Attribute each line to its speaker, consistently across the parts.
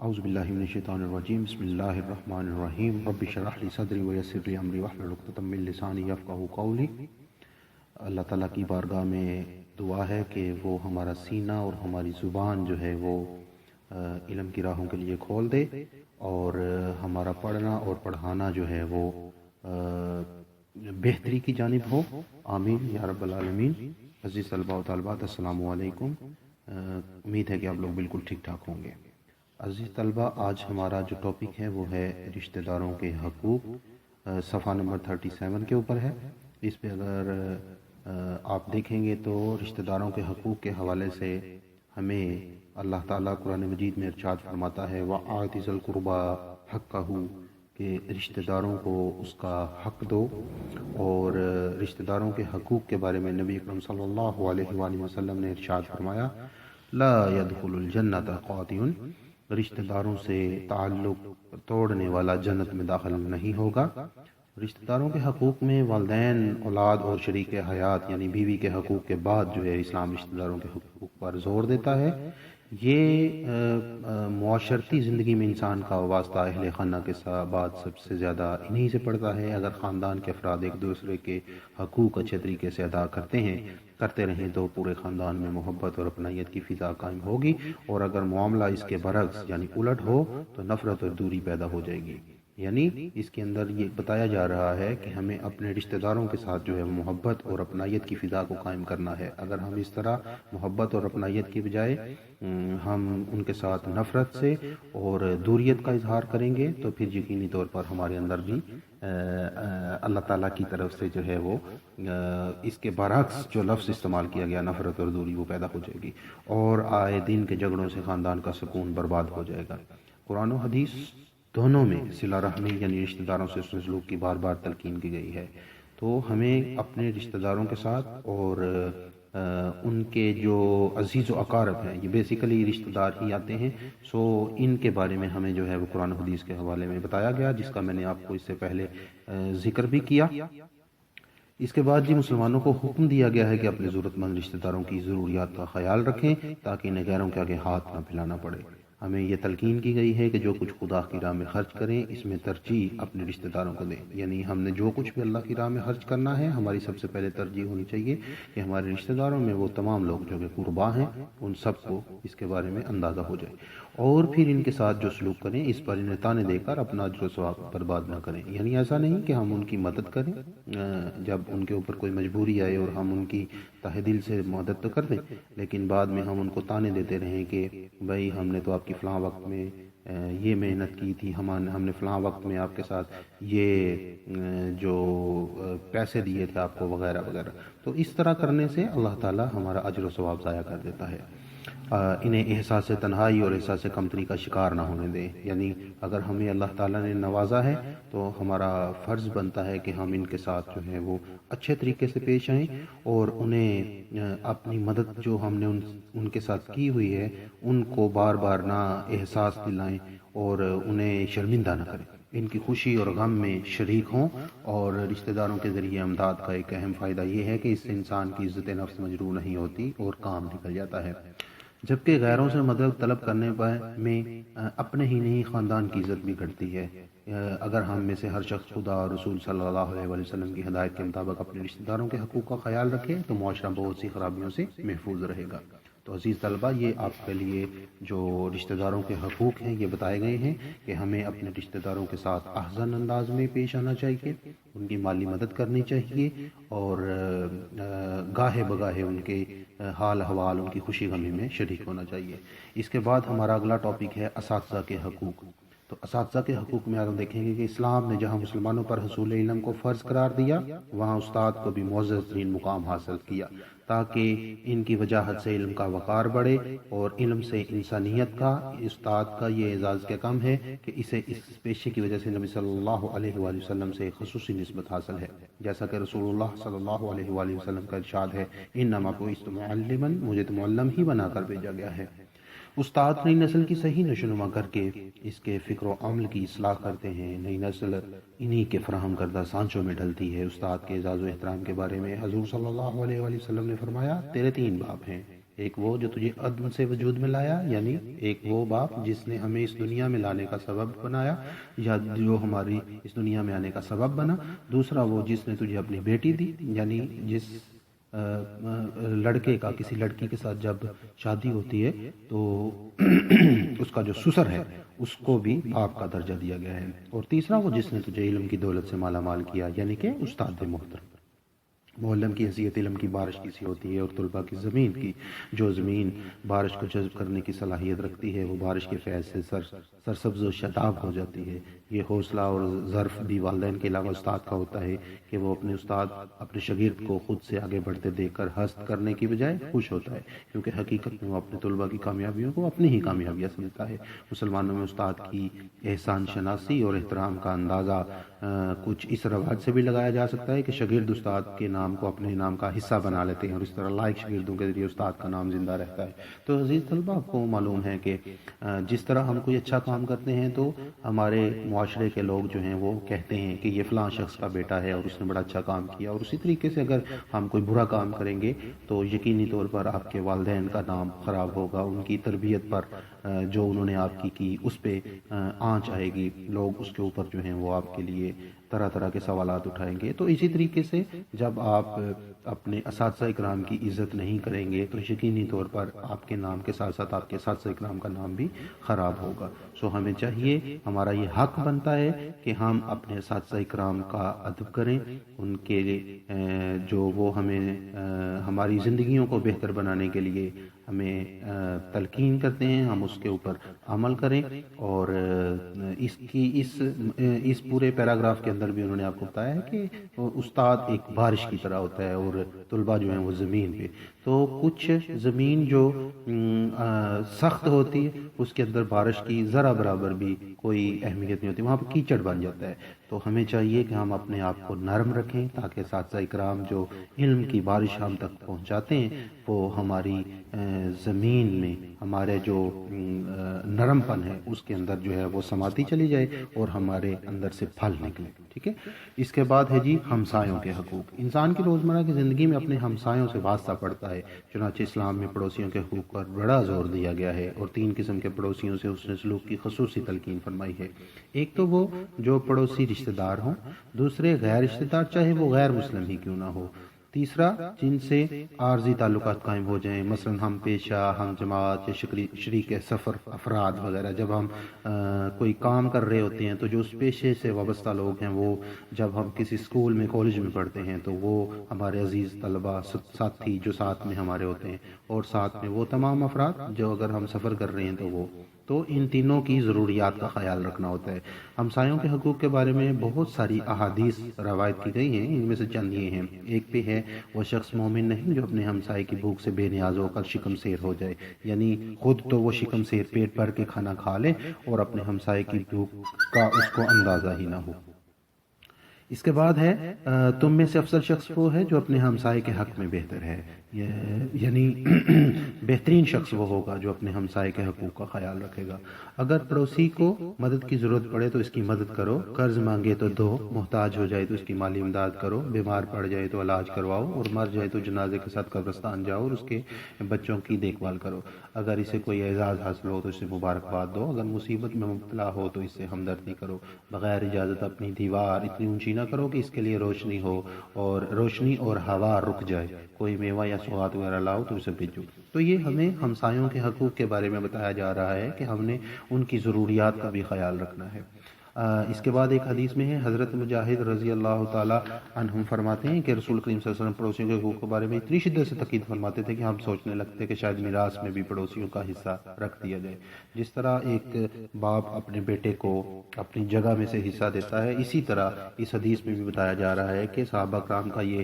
Speaker 1: اعوذ باللہ من الشیطان الرجیم بسم اللہ الرحمن الرحیم رب اشرح لی صدری ویسر لی امری واحلل عقدۃ من لسانی یفقہوا قولی۔ اللہ تعالیٰ کی بارگاہ میں دعا ہے کہ وہ ہمارا سینہ اور ہماری زبان جو ہے وہ علم کی راہوں کے لیے کھول دے، اور ہمارا پڑھنا اور پڑھانا جو ہے وہ بہتری کی جانب ہو، آمین یا رب العالمین۔ عزیز طلباء و طالبات، السلام علیکم۔ امید ہے کہ آپ لوگ بالکل ٹھیک ٹھاک ہوں گے۔ عزیز طلباء، آج ہمارا جو ٹاپک ہے وہ ہے رشتہ داروں کے حقوق، صفحہ نمبر 37 کے اوپر ہے۔ اس پہ اگر آپ دیکھیں گے تو رشتہ داروں کے حقوق کے حوالے سے ہمیں اللہ تعالیٰ قرآن مجید میں ارشاد فرماتا ہے وَآتِ ذِی الْقُرْبَى حَقَّهُ، کہ رشتہ داروں کو اس کا حق دو۔ اور رشتہ داروں کے حقوق کے بارے میں نبی اکرم صلی اللہ علیہ وآلہ وسلم نے ارشاد فرمایا لا يدخل الجنت قاطع، رشتہ داروں سے تعلق توڑنے والا جنت میں داخل نہیں ہوگا۔ رشتہ داروں کے حقوق میں والدین، اولاد اور شریک حیات یعنی بیوی کے حقوق کے بعد جو ہے اسلام رشتہ داروں کے حقوق پر زور دیتا ہے۔ یہ معاشرتی زندگی میں انسان کا واسطہ اہل خانہ کے بعد سب سے زیادہ انہی سے پڑتا ہے۔ اگر خاندان کے افراد ایک دوسرے کے حقوق اچھے طریقے سے ادا کرتے رہیں تو پورے خاندان میں محبت اور اپنائیت کی فضا قائم ہوگی، اور اگر معاملہ اس کے برعکس یعنی الٹ ہو تو نفرت اور دوری پیدا ہو جائے گی۔ یعنی اس کے اندر یہ بتایا جا رہا ہے کہ ہمیں اپنے رشتہ داروں کے ساتھ جو ہے محبت اور اپنائیت کی فضا کو قائم کرنا ہے۔ اگر ہم اس طرح محبت اور اپنائیت کی بجائے ہم ان کے ساتھ نفرت سے اور دوریت کا اظہار کریں گے تو پھر یقینی طور پر ہمارے اندر بھی اللہ تعالیٰ کی طرف سے جو ہے وہ اس کے برعکس جو لفظ استعمال کیا گیا نفرت اور دوری وہ پیدا ہو جائے گی، اور آئے دن کے جھگڑوں سے خاندان کا سکون برباد ہو جائے گا۔ قرآن و حدیث دونوں میں صلہ رحمی یعنی رشتہ داروں سے حسن سلوک کی بار بار تلقین کی گئی ہے۔ تو ہمیں اپنے رشتہ داروں کے ساتھ اور ان کے جو عزیز و اقارب ہیں، یہ بیسیکلی رشتہ دار ہی آتے ہیں، سو ان کے بارے میں ہمیں جو ہے وہ قرآن و حدیث کے حوالے میں بتایا گیا، جس کا میں نے آپ کو اس سے پہلے ذکر بھی کیا۔ اس کے بعد جی مسلمانوں کو حکم دیا گیا ہے کہ اپنے ضرورت مند رشتہ داروں کی ضروریات کا خیال رکھیں تاکہ انہیں غیروں کے آگے ہاتھ نہ پھیلانا پڑے۔ ہمیں یہ تلقین کی گئی ہے کہ جو کچھ خدا کی راہ میں خرچ کریں اس میں ترجیح اپنے رشتہ داروں کو دیں، یعنی ہم نے جو کچھ بھی اللہ کی راہ میں خرچ کرنا ہے ہماری سب سے پہلے ترجیح ہونی چاہیے کہ ہمارے رشتہ داروں میں وہ تمام لوگ جو کہ قربا ہیں ان سب کو اس کے بارے میں اندازہ ہو جائے، اور پھر ان کے ساتھ جو سلوک کریں اس پر انہیں تانے دے کر اپنا اجر و ثواب برباد نہ کریں۔ یعنی ایسا نہیں کہ ہم ان کی مدد کریں جب ان کے اوپر کوئی مجبوری آئے اور ہم ان کی تہ دل سے مدد تو کر دیں، لیکن بعد میں ہم ان کو تانے دیتے رہیں کہ بھائی ہم نے تو آپ کی فلاں وقت میں یہ محنت کی تھی، ہم نے فلاں وقت میں آپ کے ساتھ یہ جو پیسے دیے تھے آپ کو وغیرہ وغیرہ۔ تو اس طرح کرنے سے اللہ تعالیٰ ہمارا اجر و ثواب ضائع کر دیتا ہے۔ انہیں احساس تنہائی اور احساس کمتری کا شکار نہ ہونے دیں، یعنی اگر ہمیں اللہ تعالیٰ نے نوازا ہے تو ہمارا فرض بنتا ہے کہ ہم ان کے ساتھ جو ہے وہ اچھے طریقے سے پیش آئیں، اور انہیں اپنی مدد جو ہم نے ان کے ساتھ کی ہوئی ہے ان کو بار بار نہ احساس دلائیں اور انہیں شرمندہ نہ کریں، ان کی خوشی اور غم میں شریک ہوں۔ اور رشتہ داروں کے ذریعے امداد کا ایک اہم فائدہ یہ ہے کہ اس سے انسان کی عزت نفس مجروح نہیں ہوتی اور کام نکل جاتا ہے، جبکہ غیروں سے مدد طلب کرنے میں اپنے ہی نہیں خاندان کی عزت بھی گھٹتی ہے۔ اگر ہم میں سے ہر شخص خدا اور رسول صلی اللہ علیہ وآلہ وسلم کی ہدایت کے مطابق اپنے رشتہ داروں کے حقوق کا خیال رکھے تو معاشرہ بہت سی خرابیوں سے محفوظ رہے گا۔ تو عزیز طلبہ، یہ آپ کے لیے جو رشتہ داروں کے حقوق ہیں یہ بتائے گئے ہیں کہ ہمیں اپنے رشتہ داروں کے ساتھ احسن انداز میں پیش آنا چاہیے، ان کی مالی مدد کرنی چاہیے، اور گاہے بگاہے ان کے حال احوال ان کی خوشی غمی میں شریک ہونا چاہیے۔ اس کے بعد ہمارا اگلا ٹاپک ہے اساتذہ کے حقوق۔ تو اساتذہ کے حقوق میں آپ دیکھیں گے کہ اسلام نے جہاں مسلمانوں پر حصول علم کو فرض قرار دیا وہاں استاد کو بھی معزز ترین مقام حاصل کیا، تاکہ ان کی وجاہت سے علم کا وقار بڑھے، اور علم سے انسانیت کا استاد کا یہ اعزاز کیا کم ہے کہ اسے اس پیشے کی وجہ سے نبی صلی اللہ علیہ وآلہ وسلم سے خصوصی نسبت حاصل ہے، جیسا کہ رسول اللہ صلی اللہ علیہ وآلہ وسلم کا ارشاد ہے انما بعثت معلما، مجھے تو معلم ہی بنا کر بھیجا گیا ہے۔ استاد نئی نسل کی صحیح نشوونما کر کے اس کے فکر و عمل کی اصلاح کرتے ہیں، نئی نسل انہی کے فراہم کردہ سانچوں میں ڈھلتی ہے۔ استاد کے اعزاز و احترام کے بارے میں حضور صلی اللہ علیہ وآلہ وسلم نے فرمایا تیرے 3 باپ ہیں، ایک وہ جو تجھے عدم سے وجود میں لایا، یعنی ایک وہ باپ جس نے ہمیں اس دنیا میں لانے کا سبب بنایا یا جو ہماری اس دنیا میں آنے کا سبب بنا، دوسرا وہ جس نے تجھے اپنی بیٹی دی، یعنی جس لڑکے کا کسی لڑکی کے ساتھ جب شادی ہوتی ہے تو اس کا جو سسر ہے اس کو بھی باپ کا درجہ دیا گیا ہے، اور تیسرا وہ جس نے تجھے علم کی دولت سے مالا مال کیا، یعنی کہ استاد محترم۔ معلم کی حیثیت علم کی بارش کی سی ہوتی ہے، اور طلباء کی زمین کی، جو زمین بارش کو جذب کرنے کی صلاحیت رکھتی ہے وہ بارش کے فیض سے سرسبز و شاداب ہو جاتی ہے۔ یہ حوصلہ اور ظرف بھی والدین کے علاوہ استاد کا ہوتا ہے کہ وہ اپنے استاد اپنے شاگرد کو خود سے آگے بڑھتے دیکھ کر حسد کرنے کی بجائے خوش ہوتا ہے، کیونکہ حقیقت میں وہ اپنے طلباء کی کامیابیوں کو اپنی ہی کامیابیاں سمجھتا ہے۔ مسلمانوں میں استاد کی احسان شناسی اور احترام کا اندازہ کچھ اس رواج سے بھی لگایا جا سکتا ہے کہ شاگرد استاد کے نام کو اپنے نام کا حصہ بنا لیتے ہیں، اور اس طرح لائق شاگردوں کے ذریعے استاد کا نام زندہ رہتا ہے۔ تو عزیز طلباء، آپ کو معلوم ہے کہ جس طرح ہم کوئی اچھا کام کرتے ہیں تو ہمارے معاشرے کے لوگ جو ہیں وہ کہتے ہیں کہ یہ فلاں شخص کا بیٹا ہے اور اس نے بڑا اچھا کام کیا، اور اسی طریقے سے اگر ہم کوئی برا کام کریں گے تو یقینی طور پر آپ کے والدین کا نام خراب ہوگا، ان کی تربیت پر جو انہوں نے آپ کی اس پہ آنچ آئے گی، لوگ اس کے اوپر جو ہیں وہ آپ کے لیے طرح طرح کے سوالات اٹھائیں گے۔ تو اسی طریقے سے جب آپ اپنے اساتذہ اکرام کی عزت نہیں کریں گے تو یقینی طور پر آپ کے نام کے ساتھ ساتھ آپ کے اساتذہ اکرام کا نام بھی خراب ہوگا۔ سو ہمیں چاہیے، ہمارا یہ حق بنتا ہے کہ ہم اپنے اساتذہ اکرام کا ادب کریں، ان کے جو وہ ہمیں ہماری زندگیوں کو بہتر بنانے کے لیے ہمیں تلقین کرتے ہیں، ہم اس کے اوپر عمل کریں۔ اور اس پورے پیراگراف کے اندر بھی انہوں نے آپ کو بتایا ہے کہ استاد ایک بارش کی طرح ہوتا ہے اور طلباء جو ہیں وہ زمین پہ۔ تو کچھ زمین جو سخت ہوتی ہے اس کے اندر بارش کی ذرا برابر بھی کوئی اہمیت نہیں ہوتی، وہاں پہ کیچڑ بن جاتا ہے۔ تو ہمیں چاہیے کہ ہم اپنے آپ کو نرم رکھیں تاکہ اساتذہ اکرام جو علم کی بارش ہم تک پہنچاتے ہیں وہ ہماری زمین میں ہمارے جو نرم پن ہے اس کے اندر جو ہے وہ سماتی چلی جائے اور ہمارے اندر سے پھل نکلے، ٹھیک ہے۔ اس کے بعد ہے جی ہمسایوں کے حقوق۔ انسان کی روزمرہ کی زندگی میں اپنے ہمسایوں سے واسطہ پڑتا ہے، چنانچہ اسلام میں پڑوسیوں کے حقوق پر بڑا زور دیا گیا ہے، اور 3 قسم کے پڑوسیوں سے حسن سلوک کی خصوصی تلقین فرمائی ہے۔ ایک تو وہ جو پڑوسی رشتہ دار ہوں، دوسرے غیر رشتہ دار چاہے وہ غیر مسلم ہی کیوں نہ ہو، تیسرا جن سے عارضی تعلقات قائم ہو جائیں، مثلا ہم پیشہ، ہم جماعت یا شریک سفر افراد وغیرہ۔ جب ہم کوئی کام کر رہے ہوتے ہیں تو جو اس پیشے سے وابستہ لوگ ہیں وہ جب ہم کسی اسکول میں کالج میں پڑھتے ہیں تو وہ ہمارے عزیز طلباء ساتھی جو ساتھ میں ہمارے ہوتے ہیں، اور ساتھ میں وہ تمام افراد جو اگر ہم سفر کر رہے ہیں تو ان تینوں کی ضروریات کا خیال رکھنا ہوتا ہے۔ ہمسایوں کے حقوق کے بارے میں بہت ساری احادیث روایت کی گئی ہیں، ان میں سے چند یہ ہیں۔ ایک پہ ہے وہ شخص مومن نہیں جو اپنے ہمسائے کی بھوک سے بے نیاز ہو کر شکم سیر ہو جائے، یعنی خود تو وہ شکم سیر پیٹ بھر کے کھانا کھا لے اور اپنے ہمسائے کی بھوک کا اس کو اندازہ ہی نہ ہو۔ اس کے بعد ہے تم میں سے افضل شخص وہ ہے جو اپنے ہمسائے کے حق میں بہتر ہے، یعنی بہترین شخص وہ ہوگا جو اپنے ہمسائے کے حقوق کا خیال رکھے گا۔ اگر پڑوسی کو مدد کی ضرورت پڑے تو اس کی مدد کرو، قرض مانگے تو دو، محتاج ہو جائے تو اس کی مالی امداد کرو، بیمار پڑ جائے تو علاج کرواؤ، اور مر جائے تو جنازے کے ساتھ قبرستان جاؤ اور اس کے بچوں کی دیکھ بھال کرو۔ اگر اسے کوئی اعزاز حاصل ہو تو اسے مبارکباد دو، اگر مصیبت میں مبتلا ہو تو اس سے ہمدردی کرو۔ بغیر اجازت اپنی دیوار اتنی اونچی نہ کرو کہ اس کے لیے روشنی اور ہوا رک جائے، کوئی میوہ یا سوغات وغیرہ لاؤ تو اسے بھیجو۔ تو یہ ہمیں ہمسایوں کے حقوق کے بارے میں بتایا جا رہا ہے کہ ہم نے ان کی ضروریات کا بھی خیال رکھنا ہے۔ اس کے بعد ایک حدیث میں ہے، حضرت مجاہد رضی اللہ تعالی عنہ فرماتے ہیں کہ رسول کریم صلی اللہ علیہ وسلم پڑوسیوں کے حقوق کے بارے میں اتنی شدت سے تاکید فرماتے تھے کہ ہم سوچنے لگتے کہ شاید میراث میں بھی پڑوسیوں کا حصہ رکھ دیا جائے۔ جس طرح ایک باپ اپنے بیٹے کو اپنی جگہ میں سے حصہ دیتا ہے، اسی طرح اس حدیث میں بھی بتایا جا رہا ہے کہ صحابہ کرام کا یہ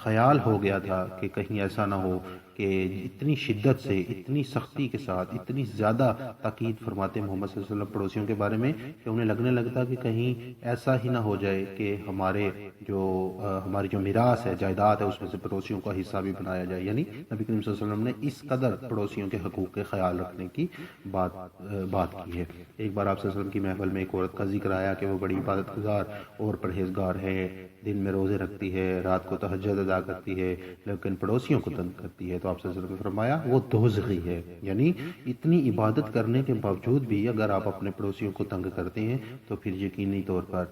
Speaker 1: خیال ہو گیا تھا کہ کہیں ایسا نہ ہو کہ اتنی شدت سے، اتنی سختی کے ساتھ، اتنی زیادہ تاکید فرماتے محمد صلی اللہ علیہ وسلم پڑوسیوں کے بارے میں کہ انہیں لگنے لگتا کہ کہیں ایسا ہی نہ ہو جائے کہ ہماری جو میراث ہے، جائیداد ہے، اس میں سے پڑوسیوں کا حصہ بھی بنایا جائے۔ یعنی نبی کریم صلی اللہ علیہ وسلم نے اس قدر پڑوسیوں کے حقوق کے خیال رکھنے کی بات کی ہے۔ ایک بار آپ صلی اللہ علیہ وسلم کی محفل میں ایک عورت کا ذکر آیا کہ وہ بڑی عبادت گزار اور پرہیزگار ہے، دن میں روزے رکھتی ہے، رات کو تہجد ادا کرتی ہے، لیکن پڑوسیوں کو تنگ کرتی ہے۔ تو آپ صلی اللہ علیہ وسلم نے فرمایا وہ دوزخی ہے، یعنی اتنی عبادت کرنے کے باوجود بھی اگر آپ اپنے پڑوسیوں کو تنگ کرتے ہیں تو پھر یقینی طور پر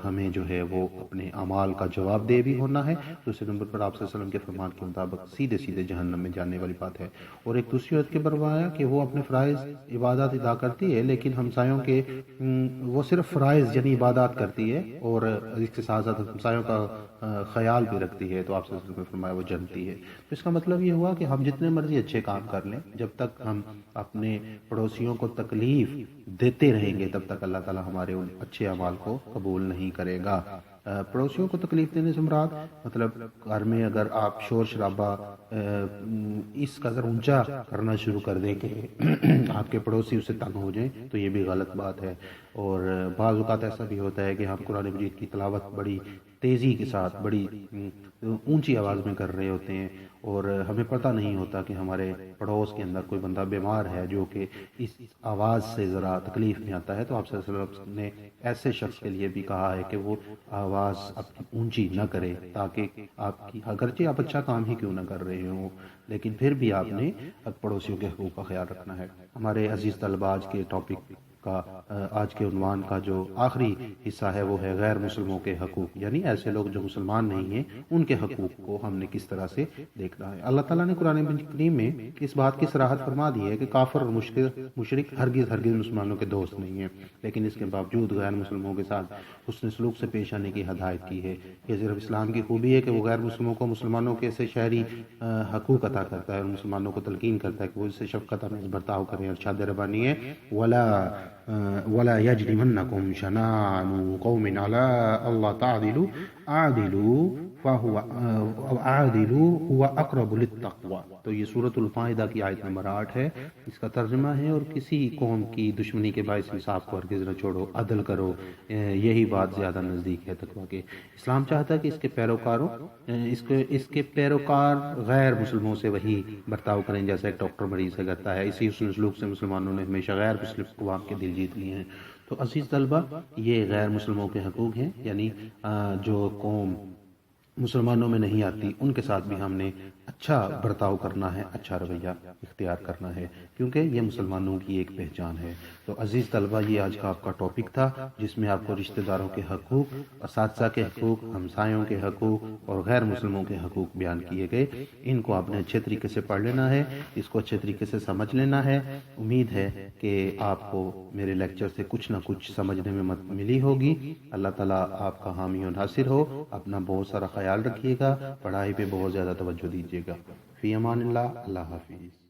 Speaker 1: ہمیں جو ہے وہ اپنے اعمال کا جواب دہ بھی ہونا ہے۔ دوسرے نمبر پر آپ صلی اللہ علیہ وسلم کے فرمان کے مطابق سیدھے سیدھے جہنم میں جانے والی بات ہے۔ اور ایک دوسری عورت کے فرمایا کہ وہ اپنے فرائض عبادات ادا کرتی ہے لیکن ہمسایوں کے وہ صرف فرائض یعنی عبادات کرتی ہے اور اس کے ساتھ ساتھ ہمسایوں کا خیال بھی رکھتی ہے، تو آپ صلی اللہ علیہ وسلم نے فرمایا وہ جنتی ہے۔ تو اس کا مطلب یہ ہوا کہ ہم جتنے مرضی اچھے کام کر لیں، جب تک ہم اپنے پڑوسیوں کو تکلیف دیتے رہیں گے تب تک اللہ تعالی ہمارے ان اچھے اعمال کو قبول نہیں کرے گا۔ پڑوسیوں کو تکلیف دینے سے مراد مطلب گھر میں اگر آپ شور شرابہ اس قدر اونچا کرنا شروع کر دیں کہ آپ کے پڑوسی اسے تنگ ہو جائیں تو یہ بھی غلط بات ہے۔ اور بعض اوقات ایسا بھی ہوتا ہے کہ ہم قرآن مجید کی تلاوت بڑی تیزی کے ساتھ بڑی اونچی آواز میں کر رہے ہوتے ہیں اور ہمیں پتہ نہیں ہوتا کہ ہمارے پڑوس کے اندر کوئی بندہ بیمار ہے جو کہ اس آواز سے ذرا تکلیف میں آتا ہے، تو آپ صلی اللہ علیہ وسلم نے ایسے شخص کے لیے بھی کہا ہے کہ وہ آواز اپنی اونچی نہ کرے تاکہ آپ کی اگرچہ آپ اچھا کام ہی کیوں نہ کر رہے ہوں لیکن پھر بھی آپ نے پڑوسیوں کے حقوق کا خیال رکھنا ہے۔ ہمارے عزیز طلباء آج کے ٹاپک کا آج کے عنوان کا جو آخری حصہ ہے وہ ہے غیر مسلموں کے حقوق، یعنی ایسے لوگ جو مسلمان نہیں ہیں ان کے حقوق کو ہم نے کس طرح سے دیکھنا ہے۔ اللہ تعالیٰ نے قرآن کریم میں اس بات کی صراحت فرما دی ہے کہ کافر اور مشرک ہرگز مسلمانوں کے دوست نہیں ہیں، لیکن اس کے باوجود غیر مسلموں کے ساتھ حسن سلوک سے پیش آنے کی ہدایت کی ہے۔ یہ صرف اسلام کی خوبی ہے کہ وہ غیر مسلموں کو مسلمانوں کے ایسے شہری حقوق عطا کرتا ہے اور مسلمانوں کو تلقین کرتا ہے کہ وہ اس سے شفقت آمیز برتاؤ کریں۔ اور ارشاد ربانی ہے وَلَا يَجْرِمَنَّكُمْ شَنَآنُ قَوْمٍ عَلَىٰ أَلَّا تَعْدِلُوا اعدلوا هو اقرب للتقوى۔ تو یہ سورۃ الفائدہ کی آیت نمبر 8 ہے، اس کا ترجمہ ہے اور کسی قوم کی دشمنی کے باعث انصاف کو ہرگز نہ چھوڑو، عدل کرو، یہی بات زیادہ نزدیک ہے تقویٰ کے۔ اسلام چاہتا ہے کہ اس کے پیروکار غیر مسلموں سے وہی برتاؤ کریں جیسا ایک ڈاکٹر مریض سے کرتا ہے۔ اسی حسن سلوک سے مسلمانوں نے ہمیشہ غیر مسلم اقوام کے دل جیت لیے ہیں۔ تو عزیز طلبہ، یہ غیر مسلموں کے حقوق ہیں، یعنی جو قوم مسلمانوں میں نہیں آتی ان کے ساتھ بھی ہم نے اچھا برتاؤ کرنا ہے، اچھا رویہ اختیار کرنا ہے، کیونکہ یہ مسلمانوں کی ایک پہچان ہے۔ تو عزیز طلبہ، یہ آج کا آپ کا ٹاپک تھا جس میں آپ کو رشتہ داروں کے حقوق، اساتذہ کے حقوق، ہمسایوں کے حقوق اور غیر مسلموں کے حقوق بیان کیے گئے۔ ان کو آپ نے اچھے طریقے سے پڑھ لینا ہے، اس کو اچھے طریقے سے سمجھ لینا ہے۔ امید ہے کہ آپ کو میرے لیکچر سے کچھ نہ کچھ سمجھنے میں مدد ملی ہوگی۔ اللہ تعالیٰ آپ کا حامی و ناصر ہو۔ اپنا بہت سارا خیال رکھیے گا، پڑھائی پہ بہت زیادہ توجہ دیجیے گا۔ فی امان اللہ، اللہ حافظ۔